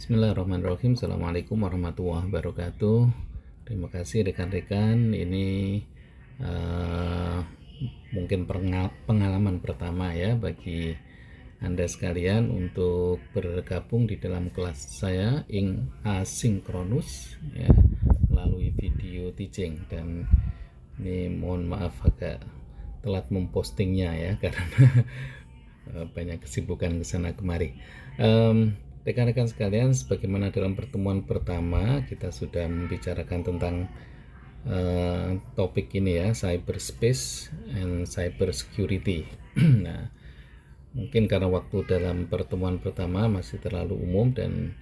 Bismillahirrahmanirrahim. Assalamualaikum warahmatullahi wabarakatuh. Terima kasih rekan-rekan. Ini mungkin pengalaman pertama ya bagi Anda sekalian untuk bergabung di dalam kelas saya asinkronus ya, melalui video teaching. Dan ini mohon maaf agak telat mempostingnya ya karena banyak kesibukan kesana kemari. Rekan-rekan sekalian, sebagaimana dalam pertemuan pertama kita sudah membicarakan tentang topik ini ya, cyberspace and cybersecurity. Nah, mungkin karena waktu dalam pertemuan pertama masih terlalu umum dan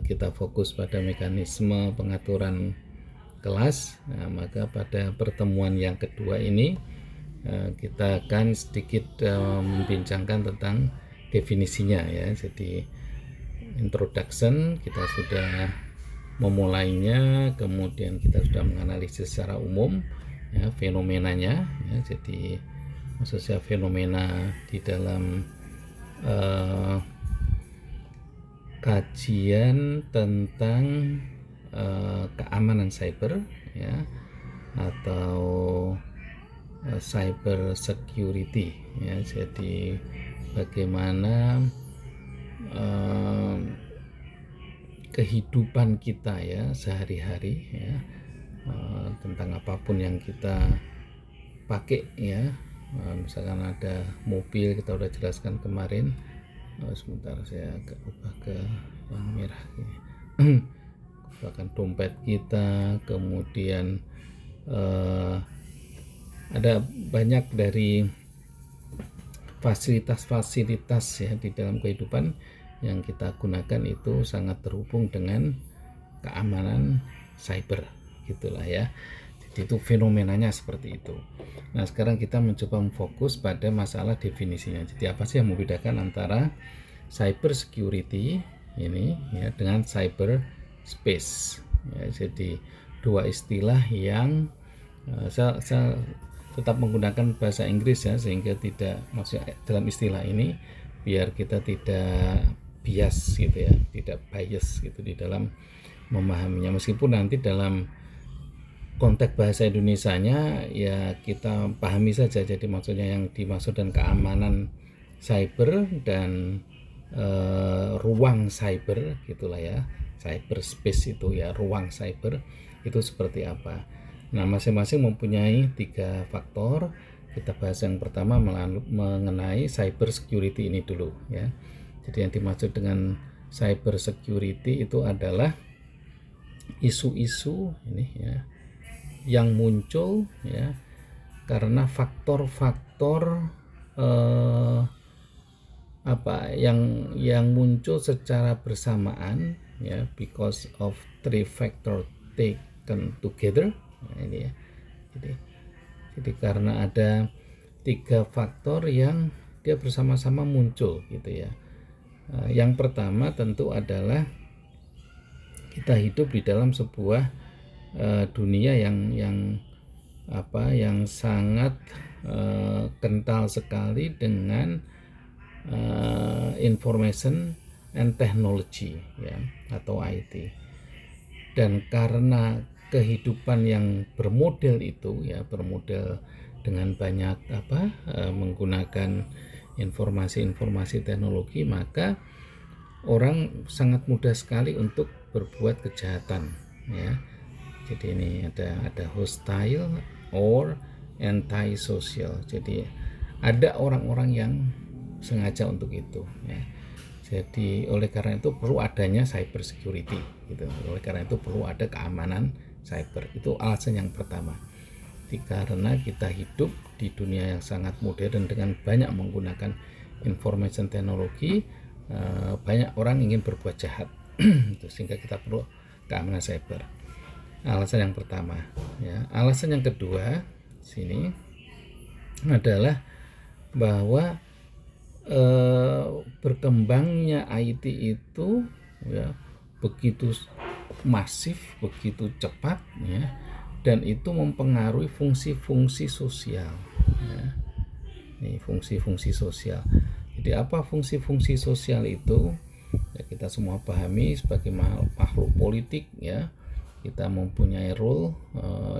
kita fokus pada mekanisme pengaturan kelas, nah, maka pada pertemuan yang kedua ini kita akan sedikit membincangkan tentang definisinya ya. Jadi introduction kita sudah memulainya, kemudian kita sudah menganalisis secara umum ya, fenomenanya ya. Jadi maksudnya fenomena di dalam kajian tentang keamanan cyber ya, atau cyber security ya. Jadi bagaimana kehidupan kita ya sehari-hari ya, tentang apapun yang kita pakai ya. Misalkan ada mobil, kita udah jelaskan kemarin. Sebentar saya agak ubah ke yang merah ini. Bahkan dompet kita, kemudian ada banyak dari fasilitas-fasilitas ya di dalam kehidupan yang kita gunakan itu sangat terhubung dengan keamanan cyber gitulah ya. Jadi itu fenomenanya seperti itu. Nah, sekarang kita mencoba memfokus pada masalah definisinya. Jadi apa sih yang membedakan antara cyber security ini ya dengan cyber space ya. Jadi dua istilah yang saya tetap menggunakan bahasa Inggris ya, sehingga tidak maksudnya dalam istilah ini biar kita tidak bias gitu ya, tidak bias gitu di dalam memahaminya. Meskipun nanti dalam konteks bahasa Indonesianya ya kita pahami saja. Jadi maksudnya yang dimaksud dan keamanan cyber dan ruang cyber gitulah ya. Cyberspace itu ya, ruang cyber itu seperti apa. Nah, masing-masing mempunyai 3 faktor. Kita bahas yang pertama mengenai cyber security ini dulu ya. Jadi yang dimaksud dengan cyber security itu adalah isu-isu ini ya yang muncul ya karena faktor-faktor yang muncul secara bersamaan ya, because of 3 factor taken together. Nah, ini ya. Jadi karena ada 3 faktor yang dia bersama-sama muncul gitu ya. Yang pertama tentu adalah kita hidup di dalam sebuah dunia yang sangat kental sekali dengan information and technology ya, atau IT. Dan karena kehidupan yang bermodel itu ya, bermodel dengan banyak menggunakan informasi teknologi, maka orang sangat mudah sekali untuk berbuat kejahatan ya. Jadi ini ada hostile or anti-social. Jadi ada orang-orang yang sengaja untuk itu ya. Jadi oleh karena itu perlu adanya cyber security gitu. Oleh karena itu perlu ada keamanan cyber. Itu alasan yang pertama. Karena kita hidup di dunia yang sangat modern dengan banyak menggunakan information teknologi, banyak orang ingin berbuat jahat sehingga kita perlu keamanan cyber. Alasan yang pertama ya. Alasan yang kedua sini adalah bahwa berkembangnya IT itu ya begitu masif, begitu cepat ya, dan itu mempengaruhi fungsi-fungsi sosial ya. Ini fungsi-fungsi sosial. Jadi apa fungsi-fungsi sosial itu? ya, kita semua pahami sebagai makhluk politik ya, kita mempunyai role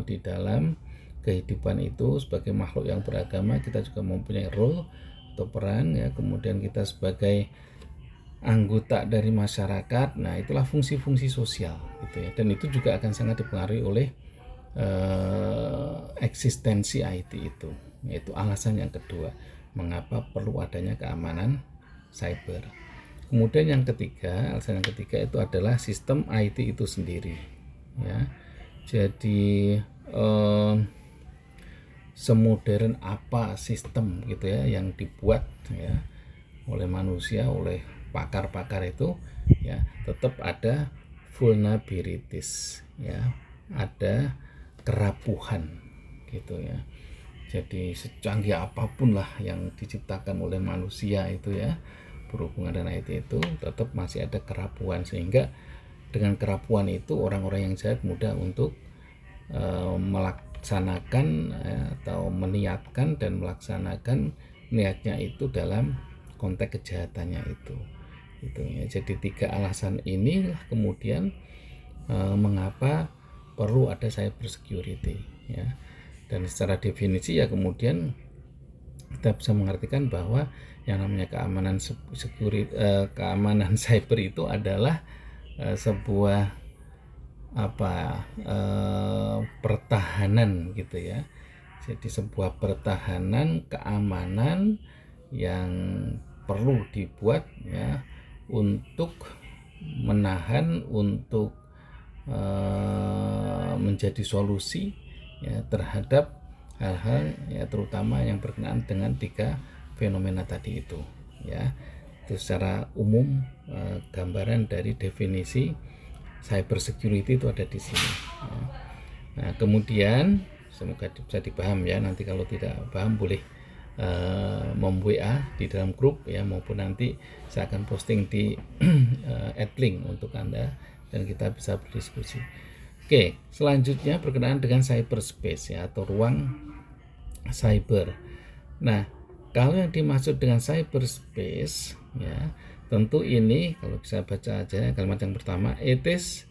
di dalam kehidupan itu. Sebagai makhluk yang beragama, kita juga mempunyai role atau peran ya. Kemudian kita sebagai anggota dari masyarakat, nah itulah fungsi-fungsi sosial gitu ya. Dan itu juga akan sangat dipengaruhi oleh eksistensi IT itu. Yaitu alasan yang kedua, mengapa perlu adanya keamanan cyber. Kemudian yang ketiga, alasan yang ketiga itu adalah sistem IT itu sendiri ya. Jadi semodern apa sistem gitu ya yang dibuat ya oleh manusia, oleh pakar-pakar itu ya, tetap ada vulnerabilities ya, ada kerapuhan gitu ya. Jadi secanggih apapun lah yang diciptakan oleh manusia itu ya, berhubungan dengan IT itu tetap masih ada kerapuhan, sehingga dengan kerapuhan itu orang-orang yang jahat mudah untuk melaksanakan atau meniatkan dan melaksanakan niatnya itu dalam konteks kejahatannya itu ya. Jadi tiga alasan inilah kemudian mengapa perlu ada cyber security ya. Dan secara definisi ya kemudian kita bisa mengartikan bahwa yang namanya keamanan keamanan cyber itu adalah sebuah pertahanan gitu ya. Jadi sebuah pertahanan keamanan yang perlu dibuat ya untuk menahan, untuk menjadi solusi ya terhadap hal-hal ya terutama yang berkenaan dengan tiga fenomena tadi itu ya. Itu secara umum gambaran dari definisi cyber security itu ada di sini ya. Nah kemudian semoga bisa dipaham ya, nanti kalau tidak paham boleh mem-WA di dalam grup ya, maupun nanti saya akan posting di adlink untuk Anda dan kita bisa berdiskusi. Oke, selanjutnya berkenaan dengan cyberspace ya, atau ruang cyber. Nah, kalau yang dimaksud dengan cyberspace ya, tentu ini kalau bisa baca aja kalimat yang pertama, it is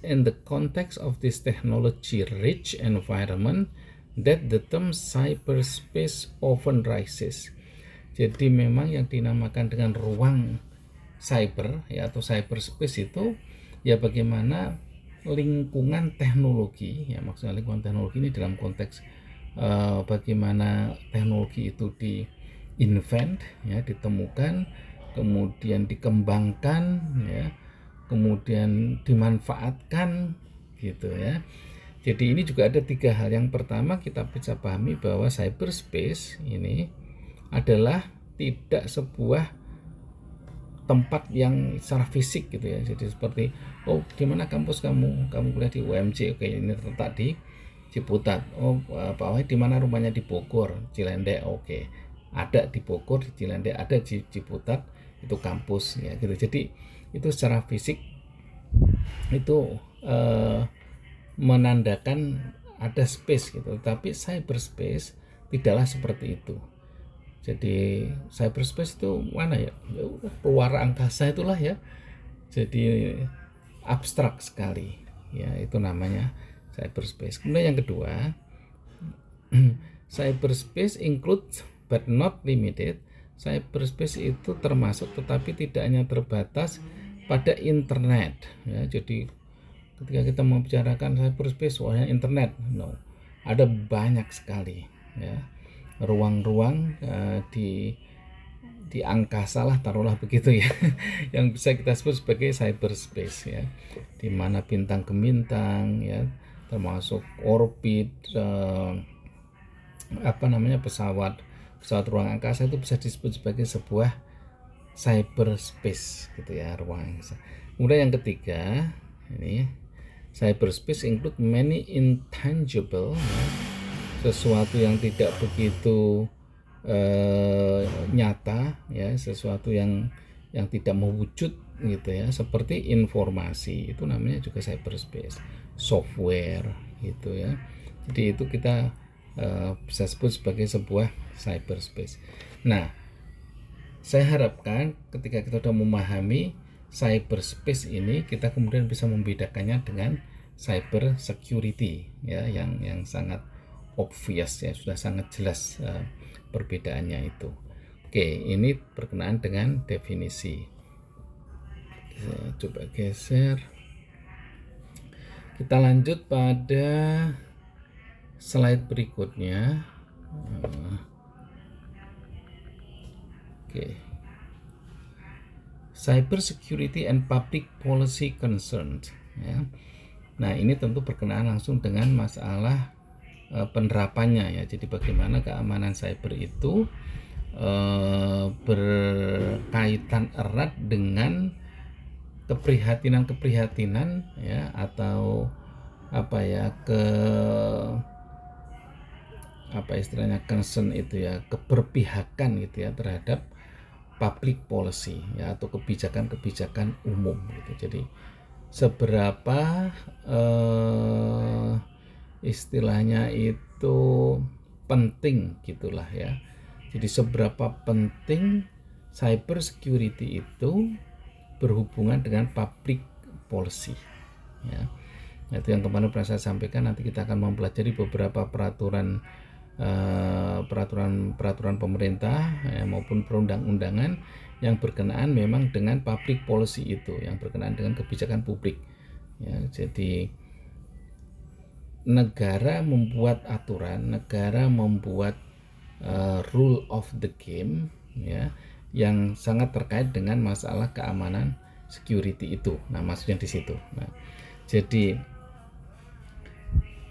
in the context of this technology rich environment that the term cyberspace often rises. Jadi memang yang dinamakan dengan ruang cyber ya atau cyberspace itu ya bagaimana lingkungan teknologi ya, maksudnya lingkungan teknologi ini dalam konteks bagaimana teknologi itu di-invent ya, ditemukan, kemudian dikembangkan ya, kemudian dimanfaatkan gitu ya. Jadi ini juga ada tiga hal. Yang pertama, kita bisa pahami bahwa cyberspace ini adalah tidak sebuah tempat yang secara fisik gitu ya. Jadi seperti di mana kampus kamu kuliah di UMJ, oke ini terletak di Ciputat. Pak Wahid di mana rumahnya? Di Bogor, Cilendek, oke. Ada di Bogor, di Cilendek, ada di Ciputat, itu kampus ya gitu. Jadi itu secara fisik itu menandakan ada space gitu. Tapi cyberspace tidaklah seperti itu. Jadi cyberspace itu mana ya? Luar angkasa itulah ya. Jadi abstrak sekali ya, itu namanya cyberspace. Kemudian yang kedua, cyberspace includes but not limited. Cyberspace itu termasuk tetapi tidak hanya terbatas pada internet ya. Jadi ketika kita membicarakan cyberspace soalnya internet, no, ada banyak sekali ya ruang-ruang di angkasa lah, taruhlah begitu ya, yang bisa kita sebut sebagai cyberspace ya, di mana bintang ke bintang ya, termasuk orbit pesawat ruang angkasa itu bisa disebut sebagai sebuah cyberspace gitu ya, ruang angkasa. Kemudian yang ketiga ini, cyberspace include many intangible ya, sesuatu yang tidak begitu nyata ya, sesuatu yang tidak mewujud gitu ya, seperti informasi, itu namanya juga cyberspace, software gitu ya. Jadi itu kita bisa sebut sebagai sebuah cyberspace. Nah, Saya harapkan ketika kita sudah memahami cyberspace ini, kita kemudian bisa membedakannya dengan cyber security ya, yang sangat obvious ya, sudah sangat jelas perbedaannya itu. Oke, ini berkenaan dengan definisi. Saya coba geser. Kita lanjut pada slide berikutnya. Oke. Cyber security and public policy concerns ya. Nah, ini tentu berkenaan langsung dengan masalah penerapannya ya. Jadi bagaimana keamanan cyber itu berkaitan erat dengan keprihatinan ya, atau istilahnya concern itu ya, keberpihakan gitu ya terhadap public policy ya, atau kebijakan-kebijakan umum gitu. Jadi seberapa istilahnya itu penting gitulah ya. Jadi seberapa penting cyber security itu berhubungan dengan public policy ya. Itu yang kemarin pernah saya sampaikan. Nanti kita akan mempelajari beberapa peraturan pemerintah ya, maupun perundang-undangan yang berkenaan memang dengan public policy itu, yang berkenaan dengan kebijakan publik ya. Jadi negara membuat aturan, negara membuat rule of the game ya, yang sangat terkait dengan masalah keamanan security itu. Nah, maksudnya di situ. Nah, jadi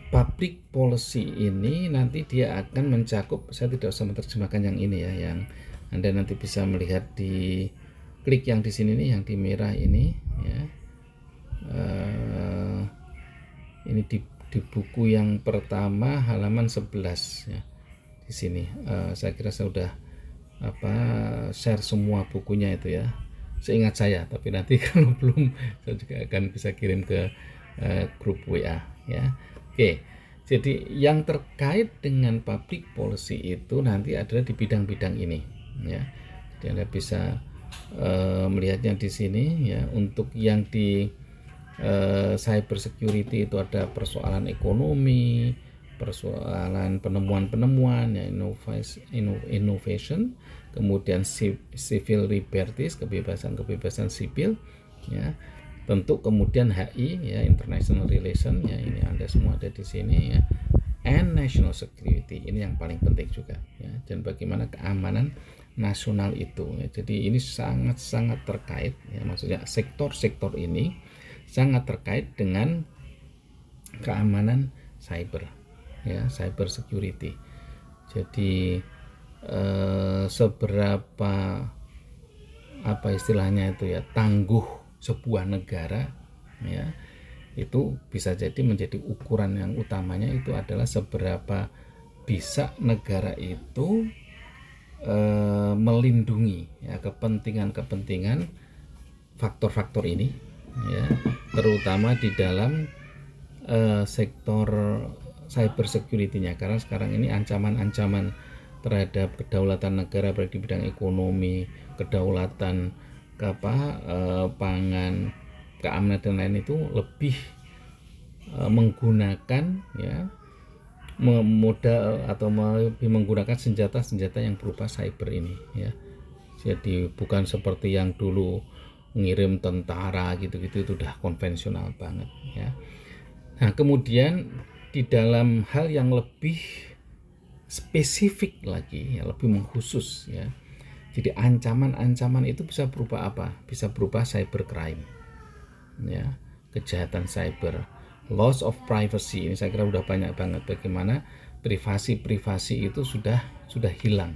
public policy ini nanti dia akan mencakup, saya tidak usah menerjemahkan yang ini ya, yang Anda nanti bisa melihat di klik yang di sini nih, yang di merah ini ya. Ini di buku yang pertama halaman 11 ya. Di sini saya kira saya sudah share semua bukunya itu ya, seingat saya, tapi nanti kalau belum saya juga akan bisa kirim ke grup WA ya. Oke, jadi yang terkait dengan public policy itu nanti adalah di bidang-bidang ini ya. Jadi Anda bisa melihatnya di sini ya. Untuk yang di cyber security itu ada persoalan ekonomi, persoalan penemuan-penemuan ya, innovation, kemudian civil liberties, kebebasan sipil ya, tentu kemudian HI ya, international relation ya, ini Anda semua ada di sini ya, and national security, ini yang paling penting juga ya, dan bagaimana keamanan nasional itu ya. Jadi ini sangat terkait ya, maksudnya sektor-sektor ini sangat terkait dengan keamanan cyber ya, cyber security. Jadi seberapa istilahnya itu ya, tangguh sebuah negara ya, itu bisa jadi menjadi ukuran yang utamanya itu adalah seberapa bisa negara itu melindungi ya kepentingan faktor-faktor ini ya, terutama di dalam sektor cyber security-nya, karena sekarang ini ancaman-ancaman terhadap kedaulatan negara baik di bidang ekonomi, kedaulatan pangan, keamanan dan lain itu lebih menggunakan ya modal atau lebih menggunakan senjata-senjata yang berupa cyber ini ya. Jadi bukan seperti yang dulu ngirim tentara gitu-gitu, itu udah konvensional banget ya. Nah, kemudian di dalam hal yang lebih spesifik lagi ya, lebih mengkhusus ya. Jadi ancaman-ancaman itu bisa berupa apa? Bisa berupa cybercrime ya, kejahatan cyber, loss of privacy. Ini saya kira udah banyak banget bagaimana privasi itu sudah hilang.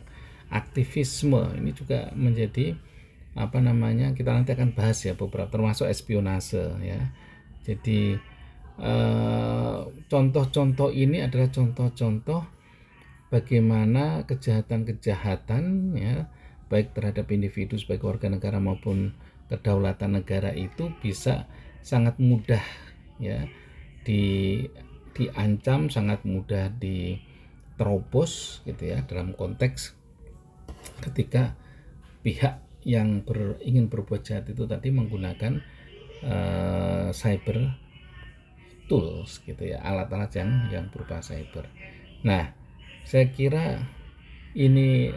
Aktivisme ini juga menjadi kita nanti akan bahas ya beberapa, termasuk espionase ya. Jadi contoh-contoh ini adalah contoh-contoh bagaimana kejahatan-kejahatan ya, baik terhadap individu sebagai warga negara maupun kedaulatan negara itu bisa sangat mudah ya diancam, sangat mudah diterobos gitu ya, dalam konteks ketika pihak yang ingin berbuat jahat itu tadi menggunakan cyber tools gitu ya, alat-alat yang berupa cyber. Nah, saya kira ini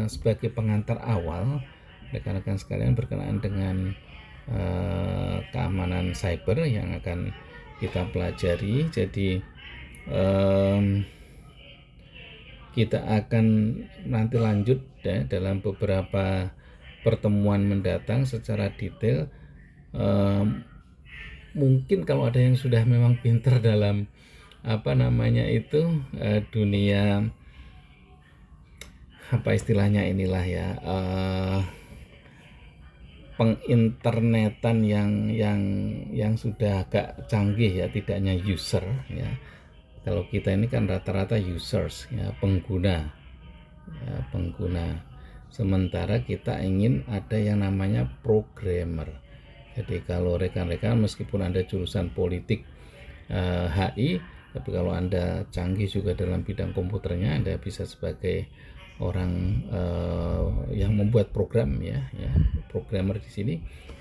sebagai pengantar awal rekan-rekan sekalian berkenaan dengan keamanan cyber yang akan kita pelajari. Jadi kita akan nanti lanjut ya dalam beberapa pertemuan mendatang secara detail. Mungkin kalau ada yang sudah memang pinter dalam dunia istilahnya inilah ya, penginternetan yang sudah agak canggih ya, tidak hanya user ya. Kalau kita ini kan rata-rata users ya, pengguna. Sementara kita ingin ada yang namanya programmer. Jadi kalau rekan-rekan meskipun Anda jurusan politik HI, tapi kalau Anda canggih juga dalam bidang komputernya, Anda bisa sebagai orang yang membuat program ya, programmer di sini.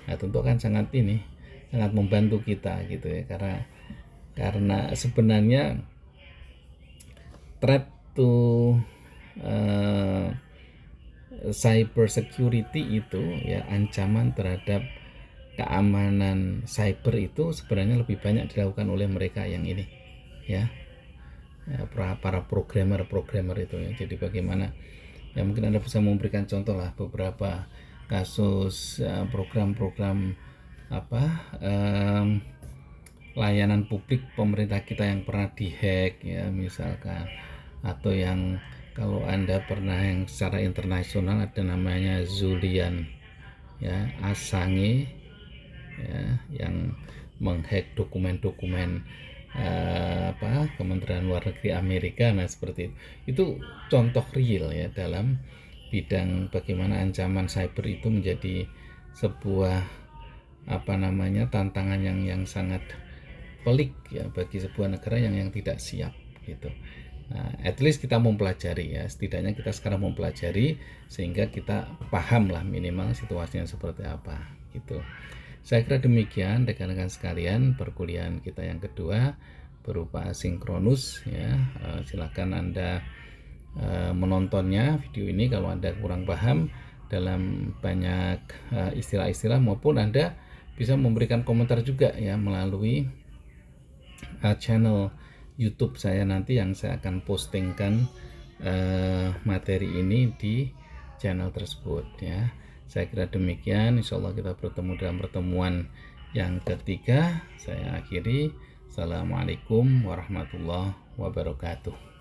Nah, tentu kan sangat membantu kita gitu ya, karena sebenarnya threat to cyber security itu ya, ancaman terhadap keamanan cyber itu sebenarnya lebih banyak dilakukan oleh mereka yang ini ya, para programmer itu ya. Jadi bagaimana ya, mungkin Anda bisa memberikan contoh lah beberapa kasus program-program layanan publik pemerintah kita yang pernah dihack ya misalkan, atau yang kalau Anda pernah yang secara internasional ada namanya Zulian ya, Assange ya, yang menghack dokumen-dokumen Kementerian Luar Negeri Amerika. Nah, seperti itu contoh real ya dalam bidang bagaimana ancaman cyber itu menjadi sebuah tantangan yang sangat pelik ya bagi sebuah negara yang tidak siap gitu. Nah, at least kita mempelajari ya, setidaknya kita sekarang mempelajari sehingga kita paham lah minimal situasinya seperti apa gitu. Saya kira demikian rekan-rekan sekalian, perkuliahan kita yang kedua berupa asinkronus ya. Silakan Anda menontonnya video ini kalau Anda kurang paham dalam banyak istilah-istilah, maupun Anda bisa memberikan komentar juga ya melalui channel YouTube saya nanti yang saya akan postingkan materi ini di channel tersebut ya. Saya kira demikian. Insya Allah kita bertemu dalam pertemuan yang ketiga. Saya akhiri. Assalamualaikum warahmatullahi wabarakatuh.